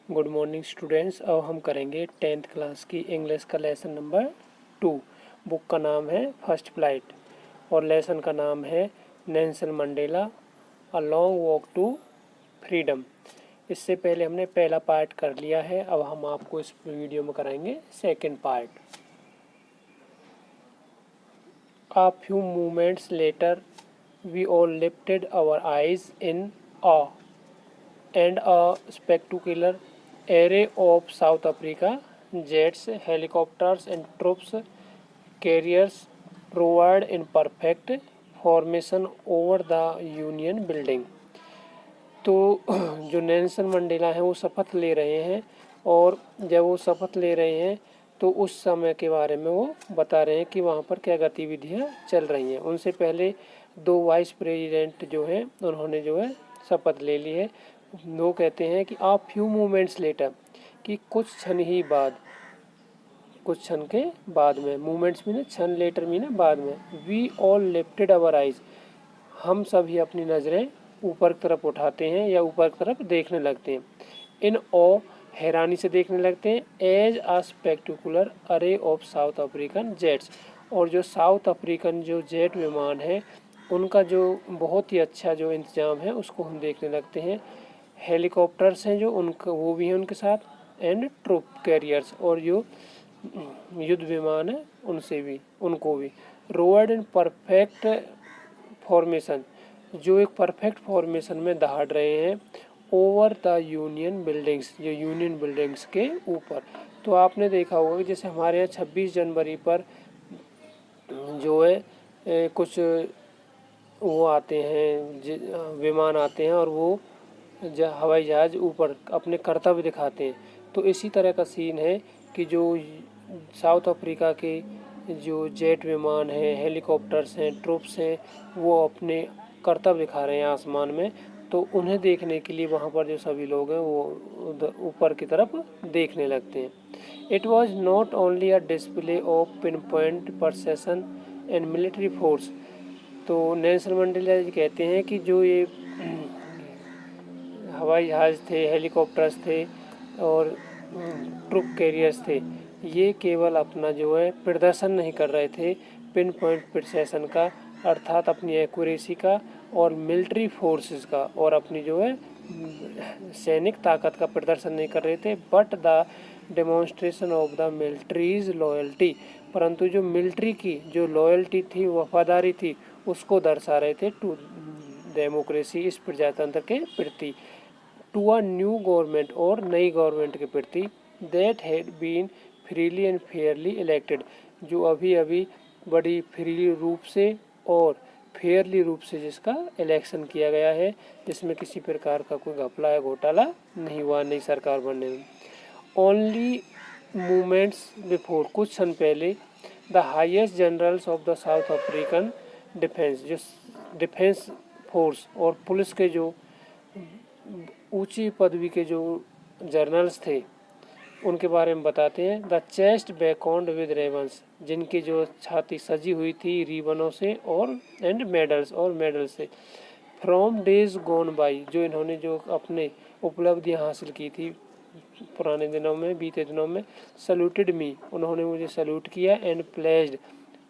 Good morning students. अब हम करेंगे 10th क्लास की इंग्लिश का लेसन नंबर 2। बुक का नाम है फर्स्ट फ्लाइट और लेसन का नाम है Nelson Mandela a long walk to freedom. इससे पहले हमने पहला पार्ट कर लिया है, अब हम आपको इस वीडियो में कराएंगे second part. A few moments later, we all lifted our eyes in awe and a spectacular array of South Africa jets, helicopters and troops carriers roared in perfect formation over the Union building। तो जो Nelson Mandela हैं वो शपथ ले रहे हैं, और जब वो शपथ ले रहे हैं तो उस समय के बारे में वो बता रहे हैं कि वहाँ पर क्या गतिविधियाँ चल रही हैं। उनसे पहले दो वाइस प्रेसिडेंट जो हैं उन्होंने जो है शपथ ले ली है। वो कहते हैं कि आ फ्यू मोमेंट्स लेटर, कि कुछ क्षण ही बाद, कुछ क्षण के बाद में, मोमेंट्स मीन क्षण, लेटर मीन बाद में। We all lifted our eyes, हम सभी अपनी नज़रें ऊपर की तरफ उठाते हैं या ऊपर की तरफ देखने लगते हैं। इन ओ, हैरानी से देखने लगते हैं। एज आ स्पेक्टिकुलर अरे ऑफ साउथ अफ्रीकन जेट्स, और जो साउथ अफ्रीकन जो जेट विमान है उनका जो बहुत ही अच्छा जो इंतज़ाम है उसको हम देखने लगते हैं। हेलीकॉप्टर्स हैं जो उनका, वो भी हैं उनके साथ, एंड ट्रूप कैरियर्स, और जो युद्ध विमान है उनसे भी, उनको भी। रोवर्ड इन परफेक्ट फॉर्मेशन, जो एक परफेक्ट फॉर्मेशन में दहाड़ रहे हैं। ओवर द यूनियन बिल्डिंग्स, जो यूनियन बिल्डिंग्स के ऊपर। तो आपने देखा होगा कि जैसे हमारे यहाँ 26 जनवरी पर जो है कुछ वो आते हैं, विमान आते हैं और वो हवाई जहाज़ ऊपर अपने करतब दिखाते हैं। तो इसी तरह का सीन है कि जो साउथ अफ्रीका के जो जेट विमान हैं, हेलीकॉप्टर्स हैं, ट्रूप्स हैं, वो अपने करतब दिखा रहे हैं आसमान में। तो उन्हें देखने के लिए वहाँ पर जो सभी लोग हैं वो उधर ऊपर की तरफ देखने लगते हैं। It was not only a display of pin point precision and military force. तो नेल्सन मंडेला जी कहते हैं कि जो ये हवाई जहाज़ थे, हेलीकॉप्टर्स थे और ट्रूप कैरियर्स थे, ये केवल अपना जो है प्रदर्शन नहीं कर रहे थे पिन पॉइंट प्रिसिशन का, अर्थात अपनी एक्यूरेसी का और मिलिट्री फोर्सेस का, और अपनी जो है सैनिक ताकत का प्रदर्शन नहीं कर रहे थे, but the demonstration of the militaries loyalty, परंतु जो मिलिट्री की जो लॉयल्टी थी, वफादारी थी, उसको दर्शा रहे थे टू डेमोक्रेसी, इस प्रजातंत्र के प्रति, टू अ न्यू गवर्नमेंट, और नई गवर्नमेंट के प्रति, that had been freely and fairly elected, जो अभी अभी बड़ी फ्री रूप से और फेयरली रूप से जिसका इलेक्शन किया गया है, जिसमें किसी प्रकार का कोई घपला या घोटाला नहीं हुआ नई सरकार बनने में। ओनली मूवमेंट्स बिफोर, कुछ क्षण पहले, the highest generals of the south African defence, जो डिफेंस फोर्स और पुलिस के जो ऊंची पदवी के जो जर्नल्स थे उनके बारे में बताते हैं। द चेस्ट बैकॉन्ड विद रेबन्स, जिनकी जो छाती सजी हुई थी रिबनों से और एंड मेडल्स, और मेडल से। फ्रॉम डेज गोन बाई, जो इन्होंने जो अपने उपलब्धियां हासिल की थी पुराने दिनों में, बीते दिनों में। सल्यूटेड मी, उन्होंने मुझे सल्यूट किया। एंड प्लेज्ड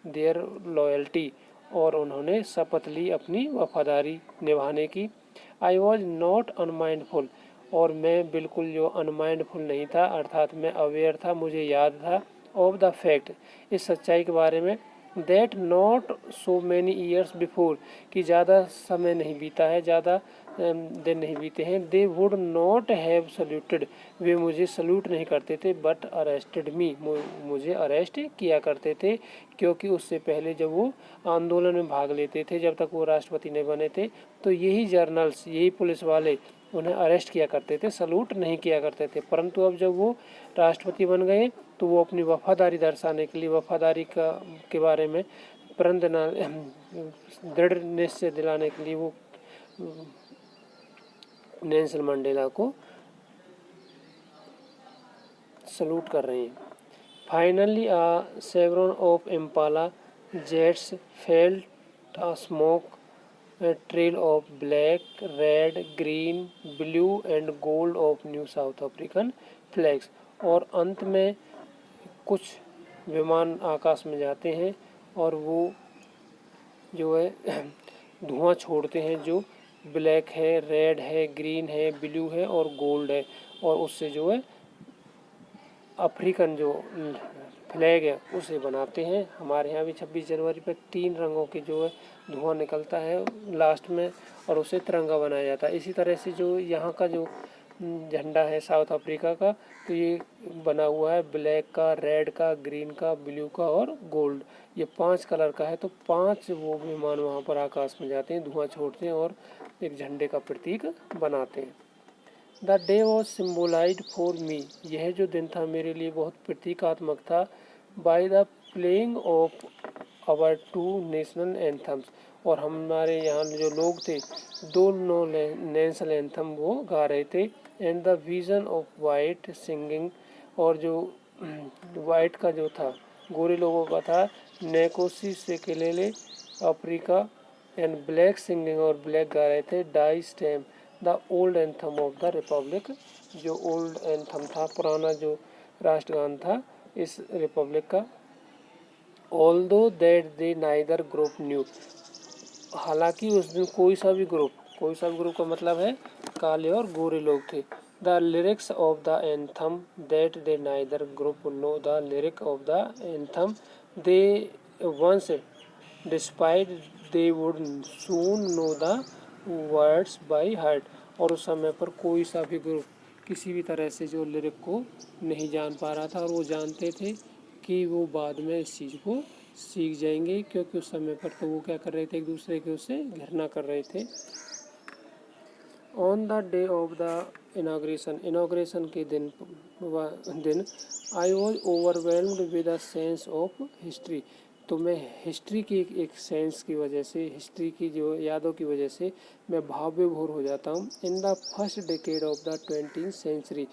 देयर लॉयल्टी, और उन्होंने शपथ ली अपनी वफादारी निभाने की। आई वॉज नॉट अनमाइंडफुल, और मैं बिल्कुल जो अनमाइंडफुल नहीं था, अर्थात मैं अवेयर था, मुझे याद था। ऑफ द फैक्ट, इस सच्चाई के बारे में। That not so many years before, कि ज़्यादा समय नहीं बीता है, ज़्यादा दिन नहीं बीते हैं। They would not have saluted, वे मुझे सल्यूट नहीं करते थे, बट अरेस्टेड मी, मुझे अरेस्ट किया करते थे, क्योंकि उससे पहले जब वो आंदोलन में भाग लेते थे, जब तक वो राष्ट्रपति नहीं बने थे, तो यही जर्नल्स, यही पुलिस वाले उन्हें अरेस्ट किया करते थे, सल्यूट नहीं किया करते थे। परंतु अब जब वो राष्ट्रपति बन गए तो वो अपनी वफादारी दर्शाने के लिए, वफादारी का के बारे में प्रण दृढ़ निश्चय दिलाने के लिए वो नेल्सन मंडेला को सल्यूट कर रहे हैं। Finally several of Impala jets felt a smoke trail of black, red, green, blue and gold of new South African flags. और अंत में कुछ विमान आकाश में जाते हैं और वो जो है धुआं छोड़ते हैं, जो ब्लैक है, रेड है, ग्रीन है, ब्लू है और गोल्ड है, और उससे जो है अफ्रीकन जो फ्लैग है उसे बनाते हैं। हमारे यहाँ भी 26 जनवरी पर 3 रंगों के जो है धुआं निकलता है लास्ट में, और उसे तिरंगा बनाया जाता है। इसी तरह से जो यहाँ का जो झंडा है साउथ अफ्रीका का, तो ये बना हुआ है ब्लैक का, रेड का, ग्रीन का, ब्लू का और गोल्ड। ये 5 कलर का है, तो 5 वो विमान वहाँ पर आकाश में जाते हैं, धुआं छोड़ते हैं और एक झंडे का प्रतीक बनाते हैं। The day was symbolized for me, यह जो दिन था मेरे लिए बहुत प्रतीकात्मक था। By the playing of our 2 national anthems, और हमारे यहाँ जो लोग थे 2 नेशनल एंथम वो गा रहे थे। And the vision of white singing, और जो वाइट का जो था गोरे लोगों का था, Nkosi Sikelele Africa, and black singing, और ब्लैक गा रहे थे Die Stem the old anthem of the republic, जो ओल्ड एंथम था, पुराना जो राष्ट्रगान था इस रिपब्लिक का। Although that they neither group knew, हालांकि उस दिन कोई सा भी ग्रुप का मतलब है काले और गोरे लोग थे। The lyrics of the anthem that they neither group know the lyric of the anthem they once despite they would soon know the words by heart, और उस समय पर कोई सा भी ग्रुप किसी भी तरह से जो लिरिक को नहीं जान पा रहा था, और वो जानते थे कि वो बाद में इस चीज़ को सीख जाएंगे, क्योंकि उस समय पर तो वो क्या कर रहे थे, एक दूसरे के उससे घृणा कर रहे थे। On the day of the inauguration के दिन I was overwhelmed with a sense of history, तो मैं हिस्ट्री की एक सेंस की वजह से, हिस्ट्री की जो यादों की वजह से मैं भाव विभोर हो जाता हूँ। In the first decade of the 20th century,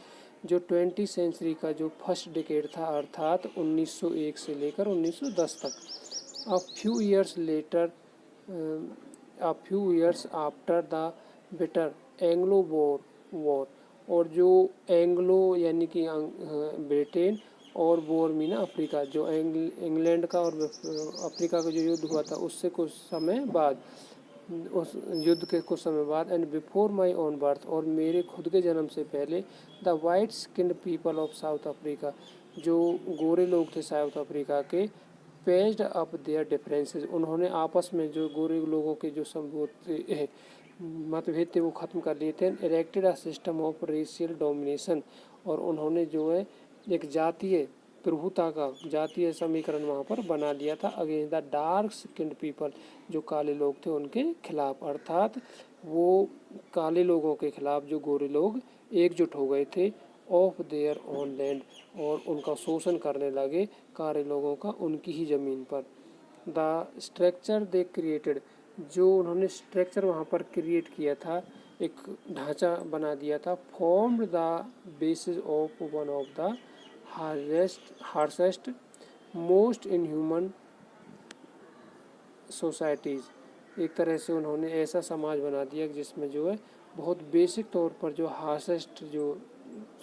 जो 20th सेंचुरी का जो फर्स्ट डेकेड था, अर्थात 1901 से लेकर 1910 तक। A few years after the bitter Anglo war, और जो एंग्लो यानी कि ब्रिटेन और वॉर मीना अफ्रीका, जो इंग्लैंड का और अफ्रीका का जो युद्ध हुआ था उससे कुछ समय बाद, उस युद्ध के कुछ समय बाद, and before my own birth, और मेरे खुद के जन्म से पहले, the white skinned people of south Africa, जो गोरे लोग थे साउथ अफ्रीका के, पेज्ड अप देयर डिफरेंसेस, उन्होंने आपस में जो गोरे लोगों के जो मतभेद थे वो ख़त्म कर लिए थे। Erected a system of racial domination, और उन्होंने जो है एक जातीय प्रभुता का जातीय समीकरण वहाँ पर बना लिया था against the dark skinned people, जो काले लोग थे उनके खिलाफ, अर्थात वो काले लोगों के खिलाफ जो गोरे लोग एकजुट हो गए थे ऑफ देयर ओन लैंड, और उनका शोषण करने लगे काले लोगों का उनकी ही ज़मीन पर। द स्ट्रक्चर दे क्रिएटेड, जो उन्होंने स्ट्रक्चर वहाँ पर क्रिएट किया था, एक ढांचा बना दिया था, formed the basis of one of the harshest most inhuman societies, एक तरह से उन्होंने ऐसा समाज बना दिया जिसमें जो है बहुत बेसिक तौर पर जो हार्शेस्ट जो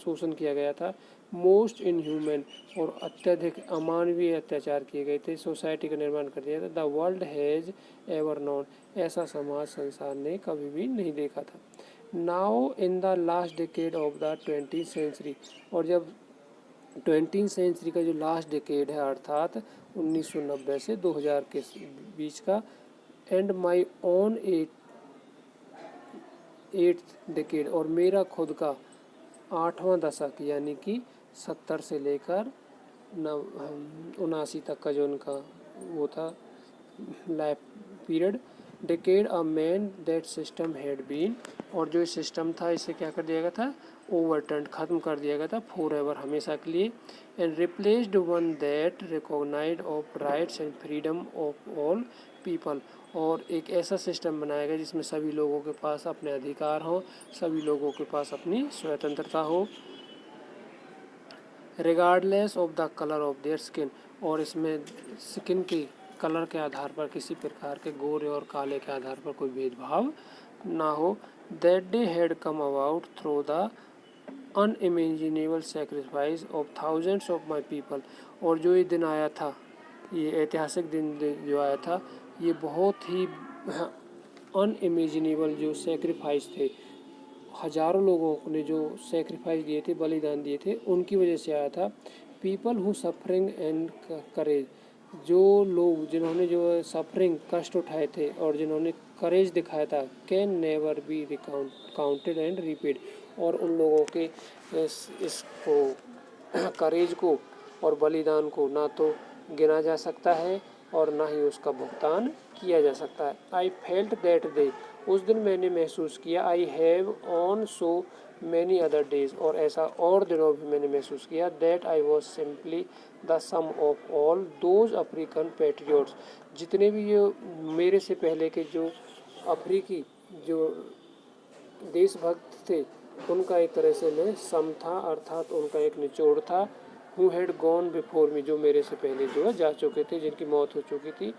शोषण किया गया था, मोस्ट इनह्यूमन और अत्यधिक अमानवीय अत्याचार किए गए थे, सोसाइटी का निर्माण कर दिया था। The world has ever known, ऐसा समाज संसार ने कभी भी नहीं देखा था। Now in the last decade of the 20th century, और जब 20th सेंचुरी का जो लास्ट डिकेड है अर्थात 1990 से 2000 के बीच का, and my own 8th decade, और मेरा खुद का 8वां दशक यानी कि 70 से लेकर 79 तक का जो उनका वो था life period, decade a man that system had been, और जो सिस्टम था इसे क्या कर दिया गया था, ओवरटर्न, ख़त्म कर दिया गया था फॉर एवर, हमेशा के लिए, and replaced one that recognised of rights and freedom of all people, और एक ऐसा सिस्टम बनाया गया जिसमें सभी लोगों के पास अपने अधिकार हों, सभी लोगों के पास अपनी स्वतंत्रता हो, regardless of the colour of their skin, और इसमें स्किन की कलर के आधार पर, किसी प्रकार के गोरे और काले के आधार पर कोई भेदभाव ना हो। That day had come about through the unimaginable sacrifice of thousands of my people. और जो ये दिन आया था, ये ऐतिहासिक दिन जो आया था, ये बहुत ही अनइमेजिनेबल जो सेक्रीफाइस थे, हजारों लोगों ने जो सेक्रीफाइस दिए थे, बलिदान दिए थे, उनकी वजह से आया था। People who suffering and courage, जो लोग जिन्होंने जो सफरिंग कष्ट उठाए थे और जिन्होंने करेज दिखाया था, can never be counted and repeat. और उन लोगों के इसको करेज को और बलिदान को ना तो गिना जा सकता है और ना ही उसका भुगतान किया जा सकता है। आई फेल्ट दैट डे, उस दिन मैंने महसूस किया। I have on so many other days, और ऐसा और दिनों भी मैंने महसूस किया। That I was simply the sum of all those African patriots, जितने भी ये मेरे से पहले के जो अफ्रीकी जो देशभक्त थे, उनका एक तरह से मैं सम था, अर्थात उनका एक निचोड़ था। Who had gone before me, जो मेरे से पहले जो है जा चुके थे, जिनकी मौत हो चुकी थी।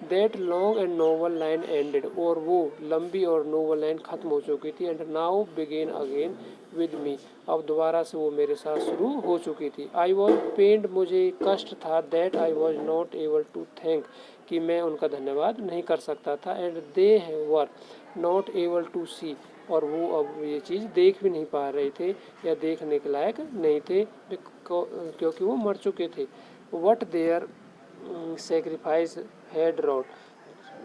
That long and noble line ended, और वो लंबी और नोबल लाइन खत्म हो चुकी थी। And now begin again with me, अब दोबारा से वो मेरे साथ शुरू हो चुकी थी। आई वॉज पेन्ड, मुझे कष्ट था। That I was not able to thank, कि मैं उनका धन्यवाद नहीं कर सकता था। And they were not able to see, और वो अब ये चीज़ देख भी नहीं पा रहे थे या देखने के लायक नहीं थे, क्योंकि वो मर चुके थे। What their sacrifice had wrought,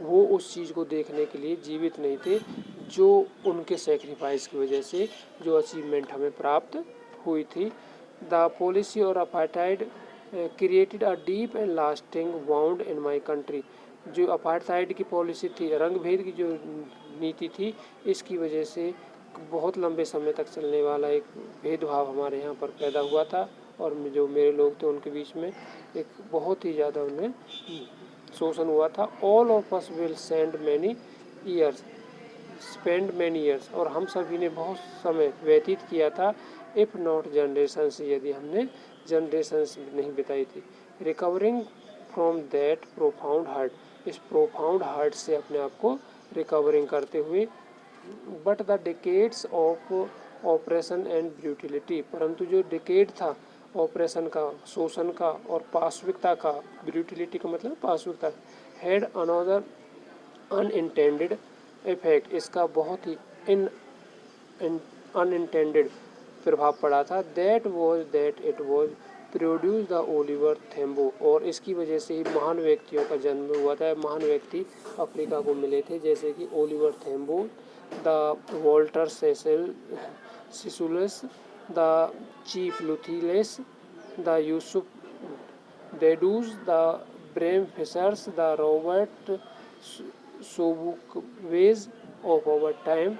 वो उस चीज़ को देखने के लिए जीवित नहीं थे जो उनके सेक्रीफाइस की वजह से जो अचीवमेंट हमें प्राप्त हुई थी। द पॉलिसी और apartheid created a deep and lasting wound in my country, जो अपार्टाइड की पॉलिसी थी, रंग भेद की जो नीति थी, इसकी वजह से बहुत लंबे समय तक चलने वाला एक भेदभाव हमारे यहाँ पर पैदा हुआ था। और जो मेरे लोग थे उनके बीच में एक बहुत ही ज़्यादा उन्हें शोषण हुआ था। All of us will spend many years, और हम सभी ने बहुत समय व्यतीत किया था। इफ़ नॉट जनरेशंस, यदि हमने जनरेशंस नहीं बिताई थी। Recovering from that profound hurt, इस प्रोफाउंड हर्ट से अपने आप को रिकवरिंग करते हुए। But the decades of operation and brutality, परंतु जो डिकेड था ऑपरेशन का, शोषण का और पाशविकता का, ब्रूटिलिटी का मतलब पाशविकता, हैड अनदर अनइंटेंडेड इफेक्ट, इसका बहुत ही अनइंटेंडेड प्रभाव पड़ा था। That it was produce the Oliver Tambo, और इसकी वजह से ही महान व्यक्तियों का जन्म हुआ था। महान व्यक्ति अफ्रीका को मिले थे, जैसे कि Oliver Tambo, the Walter Sisulus, the Chief Luthulis, the Yusuf Dadoos, the Bram Fischers, the Robert Sobukwes of our time.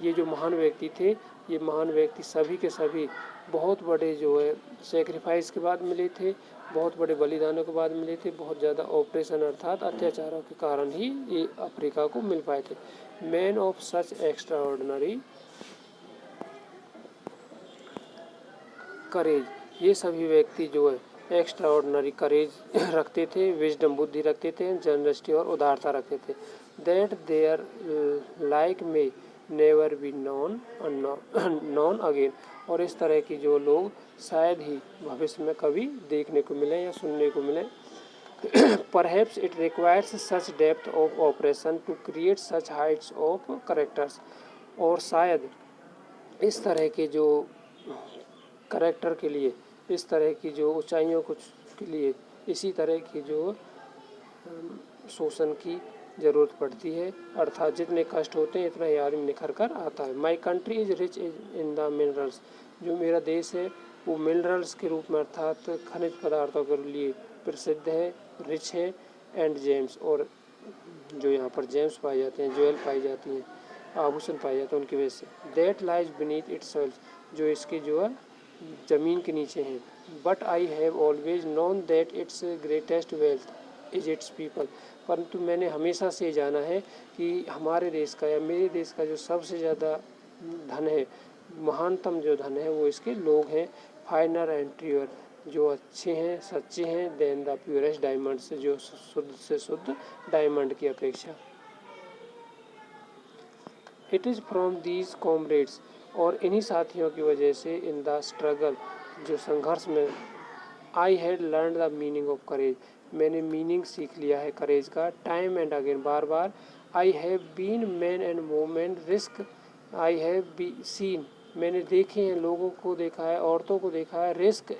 ये जो महान व्यक्ति थे, ये महान व्यक्ति सभी के सभी बहुत बड़े जो है सेक्रीफाइस के बाद मिले थे, बहुत बड़े बलिदानों के बाद मिले थे, बहुत ज़्यादा ऑपरेशन अर्थात अत्याचारों के कारण ही ये अफ्रीका को मिल पाए थे। मैन ऑफ सच एक्स्ट्राऑर्डिनरी करेज, ये सभी व्यक्ति जो है एक्स्ट्राऑर्डिनरी करेज रखते थे, विजडम बुद्धि रखते थे, जनरसिटी और उदारता रखते थे। दैट देयर लाइक में नेवर बी नॉन अगेन, और इस तरह की जो लोग शायद ही भविष्य में कभी देखने को मिले या सुनने को मिले। Perhaps it requires such depth of operation to create such heights of characters, और शायद इस तरह के जो करेक्टर के लिए, इस तरह की जो ऊंचाइयों के लिए इसी तरह की जो शोषण की ज़रूरत पड़ती है, अर्थात जितने कष्ट होते हैं इतना ही आदमी निखर कर आता है। My country is rich in the minerals, जो मेरा देश है वो मिनरल्स के रूप में अर्थात खनिज पदार्थों के लिए प्रसिद्ध है, रिच है। एंड जेम्स, और जो यहाँ पर जेम्स पाए जाते हैं, ज्वेल पाई जाती हैं, आभूषण पाए जाते हैं, उनकी वजह से। That lies beneath it's soil, जो इसके जो है ज़मीन के नीचे हैं। But I have always known that it's greatest wealth is it's people, परंतु मैंने हमेशा से जाना है कि हमारे देश का या मेरे देश का जो सबसे ज़्यादा धन है, महानतम जो धन है वो इसके लोग हैं। फाइनर एंड ट्रियर, जो अच्छे हैं, सच्चे हैं, देन द प्योरेस्ट डायमंड से, जो शुद्ध से शुद्ध डायमंड की अपेक्षा। It is from these comrades, और इन्हीं साथियों की वजह से, इन द स्ट्रगल, जो संघर्ष में, I had learn the meaning of courage, मैंने मीनिंग सीख लिया है करेज का, टाइम एंड अगेन, बार बार, I have been man and women risk, I have be seen, मैंने देखे हैं, लोगों को देखा है, औरतों को देखा है, risk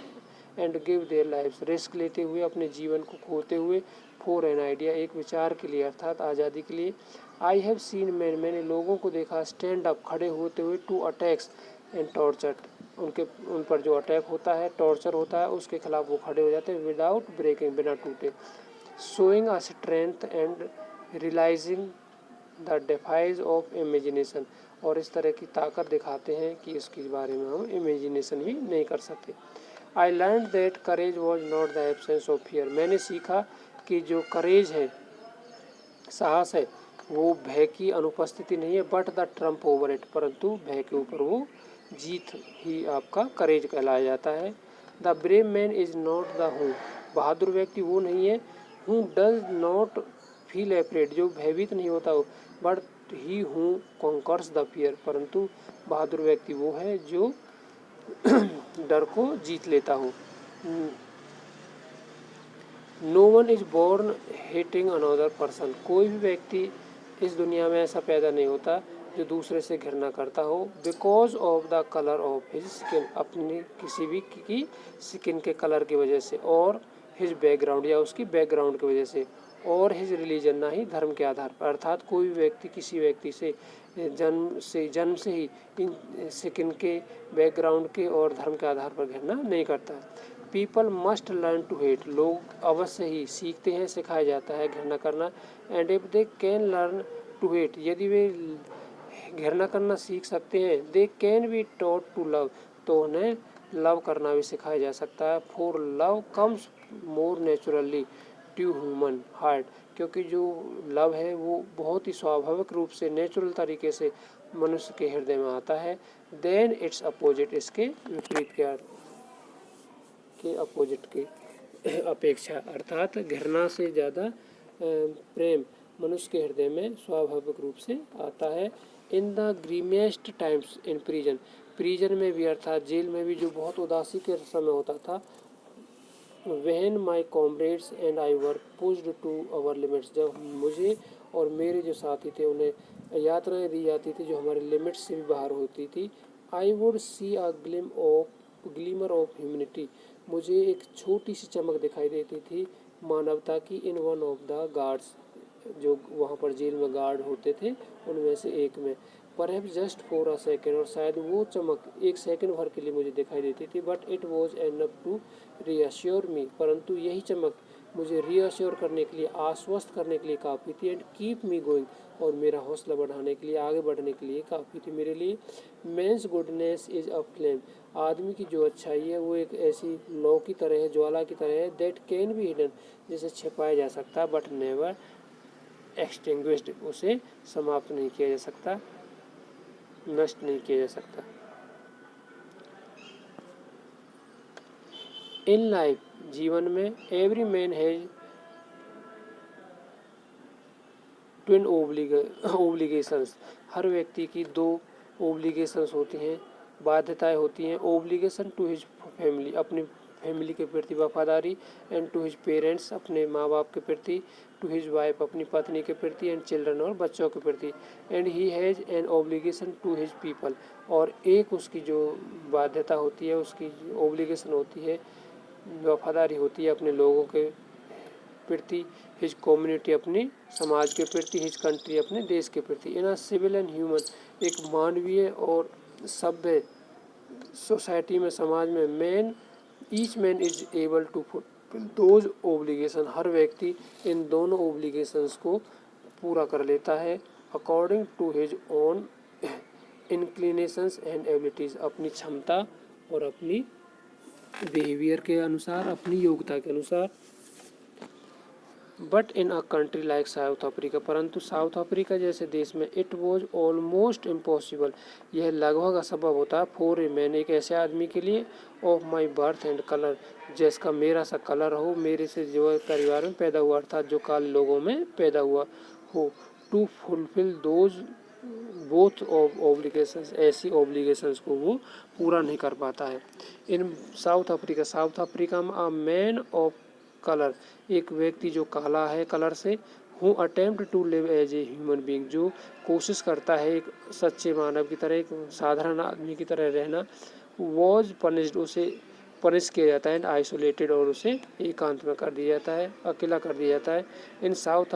and give their lives, risk लेते हुए, अपने जीवन को खोते हुए, फॉर एन आइडिया, एक विचार के लिए, अर्थात आज़ादी के लिए। आई हैव सीन मैन, मैंने लोगों को देखा, स्टैंड अप, खड़े होते हुए, टू अटैक्स एंड टॉर्चर, उन पर जो अटैक होता है, टॉर्चर होता है, उसके खिलाफ वो खड़े हो जाते हैं, विदाउट ब्रेकिंग, बिना टूटे, showing a strength and realising the defies of imagination, और इस तरह की ताकत दिखाते हैं कि इसके बारे में हम इमेजिनेशन भी नहीं कर सकते। I learn that courage was not the absence of fear, मैंने सीखा कि जो करेज है, साहस है, वो भय की अनुपस्थिति नहीं है, but the Trump over it, परंतु भय के ऊपर वो जीत ही आपका करेज कहलाया जाता है। The brave man is not the हूँ, बहादुर व्यक्ति वो नहीं है, हूँ डज नॉट फील एफ्रेड, जो भयभीत नहीं होता हो, बट ही हूँ कॉन्कर्स द फियर, परंतु बहादुर व्यक्ति वो है जो डर को जीत लेता हो। No one is born hating another person, कोई भी व्यक्ति इस दुनिया में ऐसा पैदा नहीं होता जो दूसरे से घृणा करता हो, because of the colour of his skin, अपनी किसी भी की स्किन के कलर की वजह से, और हिज बैकग्राउंड, या उसकी बैकग्राउंड की वजह से, और हिज रिलीजन, ना ही धर्म के आधार पर, अर्थात कोई भी व्यक्ति किसी व्यक्ति से जन्म से ही इन स्किन के, बैकग्राउंड के और धर्म के आधार पर घृणा नहीं करता। People must learn to hate, लोग अवश्य ही सीखते हैं, सिखाया जाता है घृणा करना, and if they can learn to hate, यदि वे घृणा करना सीख सकते हैं, they can be taught to love, तो उन्हें लव करना भी सिखाया जा सकता है। For love comes more naturally to human heart, क्योंकि जो लव है वो बहुत ही स्वाभाविक रूप से, नेचुरल तरीके से मनुष्य के हृदय में आता है। देन इट्स अपोजिट, इसके विपरीत के अपोजिट के अपेक्षा, अर्थात घृणा से ज़्यादा प्रेम मनुष्य के हृदय में स्वाभाविक रूप से आता है। In the grimmest times in prison, prison में भी, अर्थात जेल में भी, जो बहुत उदासी के समय होता था, when my comrades and I were pushed to our limits, जब मुझे और मेरे जो साथी थे उन्हें यातनाएं दी जाती थी जो हमारे लिमिट्स से भी बाहर होती थी, I would see a glimmer of humanity, मुझे एक छोटी सी चमक दिखाई देती थी मानवता की, in one of the guards, जो वहाँ पर जेल में गार्ड होते थे उनमें से एक में, perhaps just for a second, और शायद वो चमक एक सेकंड भर के लिए मुझे दिखाई देती थी, but it was enough to reassure me, परंतु यही चमक मुझे रीअश्योर करने के लिए, आश्वस्त करने के लिए काफ़ी थी, एंड कीप मी गोइंग, और मेरा हौसला बढ़ाने के लिए, आगे बढ़ने के लिए काफ़ी थी मेरे लिए। Men's goodness is a flame, आदमी की जो अच्छाई है वो एक ऐसी लौ की तरह है, ज्वाला की तरह है, दैट कैन बी हिडन, जिसे छिपाया जा सकता है, बट नेवर एक्सटिंग्विश्ड, उसे समाप्त नहीं किया जा सकता, नष्ट नहीं किया जा सकता। इन लाइफ, जीवन में, एवरी मैन हैज ट्विन ओब्लिगेशंस, हर व्यक्ति की दो ओब्लिगेशंस होती हैं, बाध्यताएं होती हैं। ओब्लिगेशन टू हिज फैमिली, अपनी फैमिली के प्रति वफादारी, एंड टू हिज पेरेंट्स, अपने माँ बाप के प्रति, टू हिज वाइफ, अपनी पत्नी के प्रति, एंड चिल्ड्रन, और बच्चों के प्रति, and he has an obligation to his people, और एक उसकी जो बाध्यता होती है, उसकी ओब्लिगेशन होती है, वफादारी होती है अपने लोगों के प्रति, हिज कम्युनिटी, अपने समाज के प्रति, हिज कंट्री, अपने देश के प्रति। In a civil and human, एक मानवीय और सभ्य सोसाइटी में, समाज में, man each man is able to fulfil those obligation, हर व्यक्ति इन दोनों ओब्लिगेशंस को पूरा कर लेता है, according to his own inclinations and abilities, अपनी क्षमता और अपनी बिहेवियर के अनुसार, अपनी योग्यता के अनुसार। But in a country like south Africa, परंतु साउथ अफ्रीका जैसे देश में इट वॉज ऑलमोस्ट इम्पॉसिबल, यह लगभग असंभव होता है फॉर ए मैन, एक ऐसे आदमी के लिए, of my birth and colour, जिसका मेरा सा कलर हो, मेरे से जो है परिवार में पैदा हुआ, अर्थात जो काले लोगों में पैदा हुआ हो, to fulfil those both obligations, ऐसी ऑब्लिगेशंस को वो पूरा नहीं कर पाता है। इन साउथ अफ्रीका में अ मैन ऑफ कलर, एक व्यक्ति जो काला है कलर से, who attempt to live as a human being, जो कोशिश करता है एक सच्चे मानव की तरह, एक साधारण आदमी की तरह रहना, वॉज पनिश्ड, उसे पनिश किया जाता है, एंड आइसोलेटेड, और उसे एकांत में कर दिया जाता है, अकेला कर दिया जाता है। इन साउथ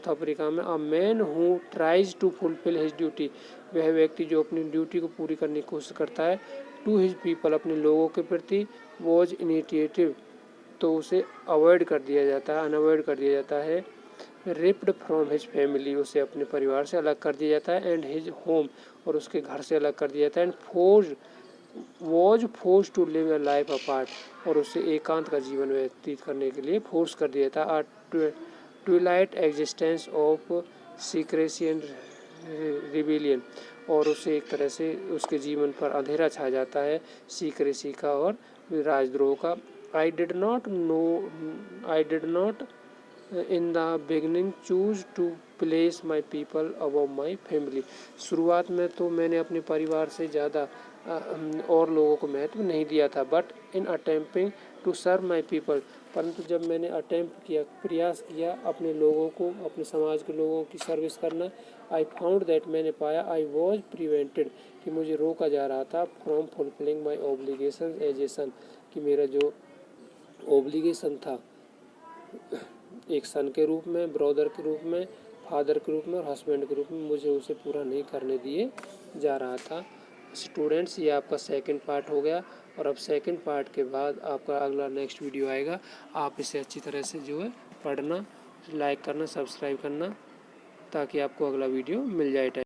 अफ्रीका में a man who tries to fulfil his duty, वह व्यक्ति जो अपनी ड्यूटी को पूरी करने की कोशिश करता है, टू हिज पीपल, अपने लोगों के प्रति, वॉज इनिशिएटिव, तो उसे अवॉइड कर दिया जाता है, अनअवॉइड कर दिया जाता है, रिप्ड फ्रॉम हिज फैमिली, उसे अपने परिवार से अलग कर दिया जाता है, एंड हिज होम, और उसके घर से अलग कर दिया जाता है, and was force to live a life apart, और उसे एकांत का जीवन व्यतीत करने के लिए फोर्स कर दिया जाता है, Twilight existence of secrecy and rebellion, और उसे एक तरह से उसके जीवन पर अंधेरा छा जाता है सीक्रेसी का और राजद्रोह का। I did not in the beginning choose to place my people above my family, शुरुआत में तो मैंने अपने परिवार से ज़्यादा और लोगों को महत्व नहीं दिया था, but in attempting to serve my people, परंतु जब मैंने अटेम्प्ट किया, प्रयास किया अपने लोगों को, अपने समाज के लोगों की सर्विस करना, आई फाउंड दैट, मैंने पाया, आई वॉज प्रिवेंटेड, कि मुझे रोका जा रहा था, from fulfilling my obligation as a son, कि मेरा जो ऑब्लिगेशन था एक सन के रूप में, ब्रदर के रूप में, फादर के रूप में और हस्बैंड के रूप में, मुझे उसे पूरा नहीं करने दिए जा रहा था। स्टूडेंट्स, ये आपका सेकंड पार्ट हो गया, और अब सेकंड पार्ट के बाद आपका अगला नेक्स्ट वीडियो आएगा। आप इसे अच्छी तरह से जो है पढ़ना, लाइक करना, सब्सक्राइब करना, ताकि आपको अगला वीडियो मिल जाए टाइम।